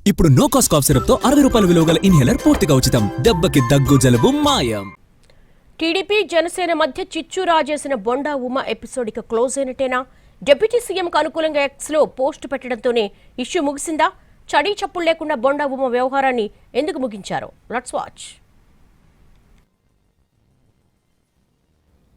ఇప్పుడు no cost cough syrup తో 60 రూపాయల విలువ గల ఇన్హేలర్ పూర్తిగా ఉచితం. దెబ్బకి దగ్గు జలుబు మాయం. టీడీపీ జనసేన మధ్య చిచ్చు రాజేసిన బొండా ఉమ ఎపిసోడ్ ఇక క్లోజ్ అయినట్టేనా? డిప్యూటీ సీఎంకు అనుకూలంగా ఎక్స్లో పోస్టు పెట్టడంతోనే ఇష్యూ ముగిసిందా? చడీ చప్పుడు లేకుండా బొండా ఉమ వ్యవహారాన్ని ఎందుకు ముగించారో లెట్స్ వాచ్.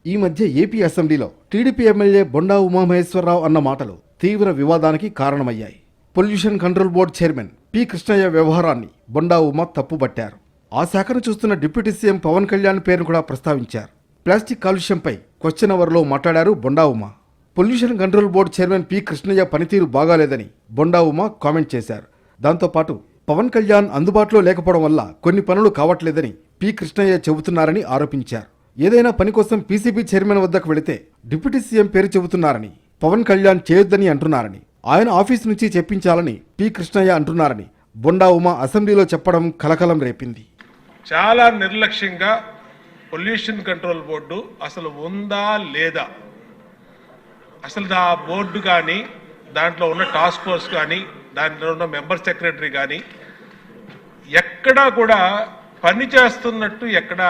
ఈ మధ్య ఏపీ అసెంబ్లీలో టీడీపీ ఎమ్మెల్యే బొండా ఉమామహేశ్వరరావు అన్న మాటలు తీవ్ర వివాదానికి కారణమయ్యాయి. Pollution control board chairman P Krishnaiah వ్యవహారాన్ని బొండా ఉమ తప్పుబట్టారు. ఆ శాఖను చూస్తున్న డిప్యూటీ సీఎం పవన్ కళ్యాణ్ పేరును కూడా ప్రస్తావించారు. ప్లాస్టిక్ కాలుష్యంపై క్వశ్చన్ అవర్లో మాట్లాడారు Bonda Uma. Pollution control board chairman P Krishnaiah పనితీరు బాగాలేదని బొండా ఉమ కామెంట్ చేశారు. దాంతోపాటు పవన్ కళ్యాణ్ అందుబాటులో లేకపోవడం వల్ల కొన్ని పనులు కావట్లేదని పి కృష్ణయ్య చెబుతున్నారని ఆరోపించారు. ఏదైనా పని కోసం పీసీబీ చైర్మన్ వద్దకు వెళితే డిప్యూటీ సీఎం పేరు చెబుతున్నారని, పవన్ కళ్యాణ్ చేయొద్దని అంటున్నారని, ఆయన ఆఫీసు నుంచి చెప్పించాలని పి కృష్ణయ్య అంటున్నారని బొండా ఉమ అసెంబ్లీలో చెప్పడం కలకలం రేపింది. చాలా నిర్లక్ష్యంగా పొల్యూషన్ కంట్రోల్ బోర్డు అసలు ఉందా లేదా, అసలు ఆ బోర్డు కానీ దాంట్లో ఉన్న టాస్క్ ఫోర్స్ కానీ దాంట్లో ఉన్న మెంబర్ సెక్రటరీ కానీ ఎక్కడా కూడా పని చేస్తున్నట్టు ఎక్కడా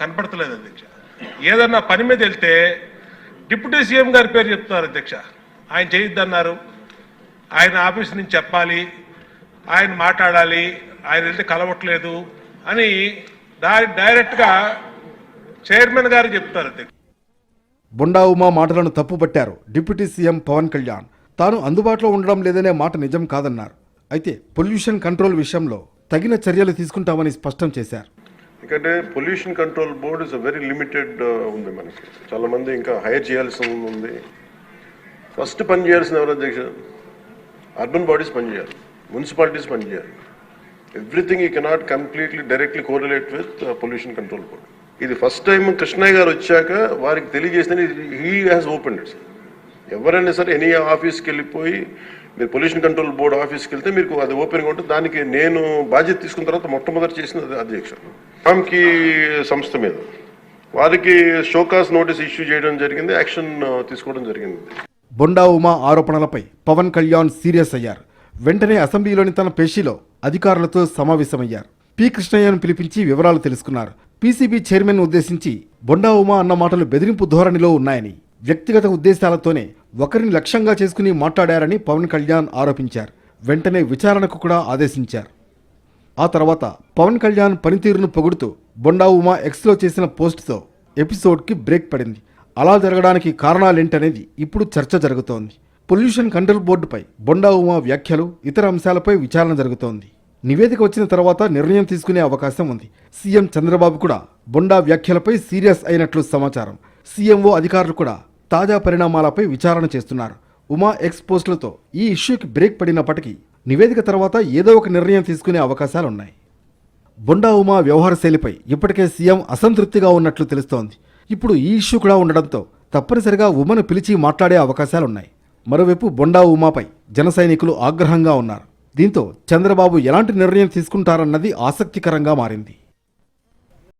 కనపడతలేదు అధ్యక్ష. ఏదన్నా పని మీద వెళ్తే డిప్యూటీ సీఎం గారి పేరు చెప్తున్నారు అధ్యక్ష. ఆయన చేయొద్దన్నారు, ఆయన ఆఫీస్ నుంచి చెప్పాలి, ఆయన మాట్లాడాలి, ఆయన వెళ్తే కలవట్లేదు అని డైరెక్ట్గా చైర్మన్ గారు చెప్తారు అధ్యక్ష. బొండా ఉమా మాటలను తప్పుపట్టారు డిప్యూటీ సీఎం పవన్ కళ్యాణ్. తాను అందుబాటులో ఉండడం లేదనే మాట నిజం కాదన్నారు. అయితే పొల్యూషన్ కంట్రోల్ విషయంలో తగిన చర్యలు తీసుకుంటామని స్పష్టం చేశారు. ఎందుకంటే pollution control board is very limited ఉంది. మనకి చాలా మంది ఇంకా హైర్ చేయాల్సి ఉంది. ఫస్ట్ పని చేయాల్సిన ఎవరు అధ్యక్ష? అర్బన్ బాడీస్ పనిచేయాలి, మున్సిపాలిటీస్ పనిచేయాలి. Everything you cannot completely directly correlate with pollution control board. ఇది ఫస్ట్ టైం కృష్ణయ్య గారు వచ్చాక వారికి తెలియజేసిన హీ హ్యాస్ ఓపెన్ ఇట్స్. ఎవరైనా సరే ఎనీ ఆఫీస్కి వెళ్ళిపోయి మీరు పొల్యూషన్ కంట్రోల్ బోర్డు ఆఫీస్కి వెళ్తే మీకు అది ఓపెన్గా ఉంటుంది. దానికి నేను బాధ్యత తీసుకున్న తర్వాత మొట్టమొదటి చేసిన అధ్యక్ష రామ్కి సంస్థ మీద వారికి షోకాస్ నోటీస్ ఇష్యూ చేయడం జరిగింది, యాక్షన్ తీసుకోవడం జరిగింది. బొండా ఉమా ఆరోపణలపై పవన్ కళ్యాణ్ సీరియస్ అయ్యారు. వెంటనే అసెంబ్లీలోని తన పేషీలో అధికారులతో సమావేశమయ్యారు. పి కృష్ణయ్యను పిలిపించి వివరాలు తెలుసుకున్నారు. పీసీబీ చైర్మన్ ఉద్దేశించి బొండా ఉమా అన్న మాటలు బెదిరింపు ధోరణిలో ఉన్నాయని, వ్యక్తిగత ఉద్దేశాలతోనే ఒకరిని లక్ష్యంగా చేసుకుని మాట్లాడారని పవన్ కళ్యాణ్ ఆరోపించారు. వెంటనే విచారణకు కూడా ఆదేశించారు. ఆ తర్వాత పవన్ కళ్యాణ్ పనితీరును పొగుడుతూ బొండా ఉమా ఎక్స్లో చేసిన పోస్టుతో ఎపిసోడ్కి బ్రేక్ పడింది. అలా జరగడానికి కారణాలేంటనేది ఇప్పుడు చర్చ జరుగుతోంది. పొల్యూషన్ కంట్రోల్ బోర్డుపై బొండా ఉమా వ్యాఖ్యలు, ఇతర అంశాలపై విచారణ జరుగుతోంది. నివేదిక వచ్చిన తర్వాత నిర్ణయం తీసుకునే అవకాశం ఉంది. సీఎం చంద్రబాబు కూడా బొండా వ్యాఖ్యలపై సీరియస్ అయినట్లు సమాచారం. సీఎంఓ అధికారులు కూడా తాజా పరిణామాలపై విచారణ చేస్తున్నారు. ఉమా ఎక్స్ పోస్టులతో ఈ ఇష్యూకి బ్రేక్ పడినప్పటికీ నివేదిక తర్వాత ఏదో ఒక నిర్ణయం తీసుకునే అవకాశాలున్నాయి. బొండా ఉమా వ్యవహార శైలిపై ఇప్పటికే సీఎం అసంతృప్తిగా ఉన్నట్లు తెలుస్తోంది. ఇప్పుడు ఈ ఇష్యూ కూడా ఉండడంతో తప్పనిసరిగా ఉమను పిలిచి మాట్లాడే అవకాశాలున్నాయి. మరోవైపు బొండా ఉమాపై జన సైనికులు ఆగ్రహంగా ఉన్నారు. దీంతో చంద్రబాబు ఎలాంటి నిర్ణయం తీసుకుంటారన్నది ఆసక్తికరంగా మారింది.